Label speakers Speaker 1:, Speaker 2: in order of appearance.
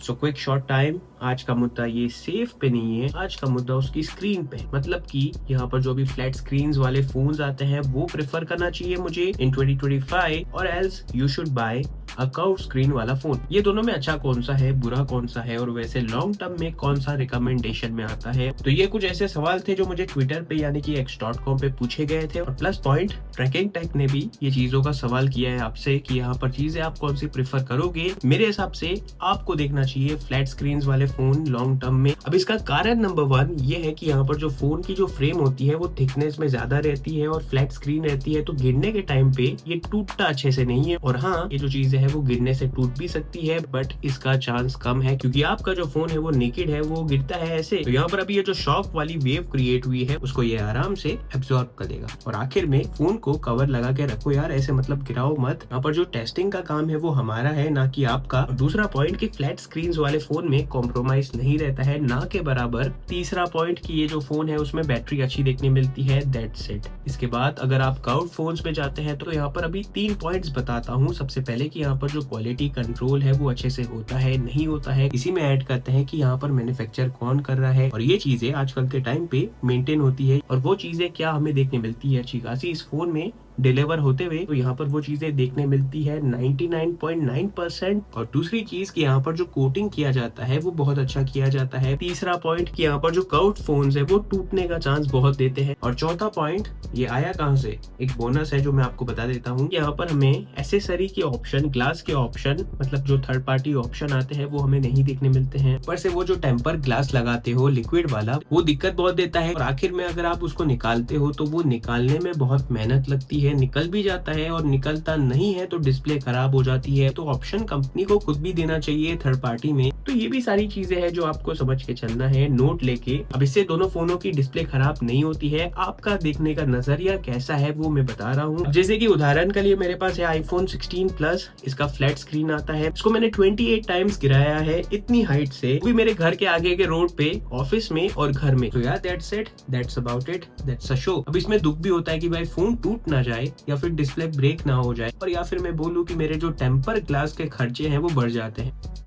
Speaker 1: So quick short time, आज का मुद्दा ये सेफ पे नहीं है, आज का मुद्दा उसकी स्क्रीन पे। मतलब कि यहाँ पर जो भी फ्लैट स्क्रीन वाले फोन्स आते हैं वो प्रेफर करना चाहिए मुझे इन 2025, और else you should buy a curve screen वाला फोन। ये दोनों में अच्छा कौन सा है, बुरा कौन सा है, और वैसे लॉन्ग टर्म में कौन सा रिकमेंडेशन में आता है। तो ये कुछ ऐसे सवाल थे जो मुझे ट्विटर पे यानी कि x.com पे पूछे गए थे, और प्लस पॉइंट ट्रैकिंग टेक ने भी ये चीजों का सवाल किया है आपसे कि यहाँ पर चीजें आप कौन सी प्रेफर करोगे। मेरे हिसाब से आपको देखना चाहिए फ्लैट स्क्रीन वाले फोन लॉन्ग टर्म में। अब इसका कारण नंबर 1 ये है कि यहाँ पर जो फोन की जो फ्रेम होती है वो थिकनेस में ज्यादा रहती है और फ्लैट स्क्रीन रहती है, तो गिरने के टाइम पे ये टूटता अच्छे से नहीं है। और हाँ, ये जो चीजें है वो गिरने से टूट भी सकती है, बट इसका चांस कम है क्योंकि आपका जो फोन है वो नेकेड है, वो गिरता है ऐसे। तो यहाँ पर अभी ये जो शॉक वाली वेव क्रिएट हुई है उसको ये आराम से एब्जॉर्ब कर देगा। और आखिर में फोन को कवर लगा के रखो यार, ऐसे मतलब गिराओ मत। यहाँ पर जो टेस्टिंग का काम है वो हमारा है, ना कि आपका। और दूसरा पॉइंट कि फ्लैट स्क्रीन वाले फोन में कॉम्प्रोमाइज नहीं रहता है, ना के बराबर। तीसरा पॉइंट कि ये जो फोन है उसमें बैटरी अच्छी देखने मिलती है, दैट्स इट। इसके बाद अगर आप कर्व फोन्स पे जाते हैं तो यहाँ पर अभी 3 पॉइंट्स बताता हूँ। सबसे पहले कि यहाँ पर जो क्वालिटी कंट्रोल है वो अच्छे से होता है नहीं होता है। इसी में ऐड करते हैं कि यहाँ पर मैन्युफैक्चर कौन कर रहा है, और ये चीजें आजकल के टाइम पे मेंटेन होती है। और वो चीजें क्या हमें देखने मिलती है अच्छी खासी इस फोन में डिलीवर होते हुए, तो यहाँ पर वो चीजें देखने मिलती है 99.9%। और दूसरी चीज कि यहाँ पर जो कोटिंग किया जाता है वो बहुत अच्छा किया जाता है। तीसरा पॉइंट कि यहाँ पर जो कर्व्ड फोन्स है वो टूटने का चांस बहुत देते हैं। और चौथा पॉइंट ये आया कहाँ से, एक बोनस है जो मैं आपको बता देता हूँ। यहाँ पर हमें एसेसरी के ऑप्शन, ग्लास के ऑप्शन, मतलब जो थर्ड पार्टी ऑप्शन आते हैं वो हमें नहीं देखने मिलते हैं। पर से वो जो टेम्पर ग्लास लगाते हो लिक्विड वाला, वो दिक्कत बहुत देता है। और आखिर में अगर आप उसको निकालते हो तो वो निकालने में बहुत मेहनत लगती है, निकल भी जाता है, और निकलता नहीं है तो डिस्प्ले खराब हो जाती है। तो ऑप्शन कंपनी को खुद भी देना चाहिए थर्ड पार्टी में। तो ये भी सारी चीजें हैं जो आपको समझ के चलना है नोट लेके। अब इससे दोनों फोनों की डिस्प्ले खराब नहीं होती है। आपका देखने का नजरिया कैसा है वो मैं बता रहा हूँ। जैसे कि उदाहरण के लिए मेरे पास है आईफोन 16 प्लस, इसका फ्लैट स्क्रीन आता है। इसको मैंने 28 टाइम्स गिराया है इतनी हाइट से, वो भी मेरे घर के आगे के रोड पे, ऑफिस में और घर में। तो यार that's it, that's about it, that's a show. अब इसमें दुख भी होता है कि भाई फोन टूट ना जाए या फिर डिस्प्ले ब्रेक ना हो जाए, और या फिर मैं बोलूं कि मेरे जो टेम्पर ग्लास के खर्चे हैं वो बढ़ जाते हैं।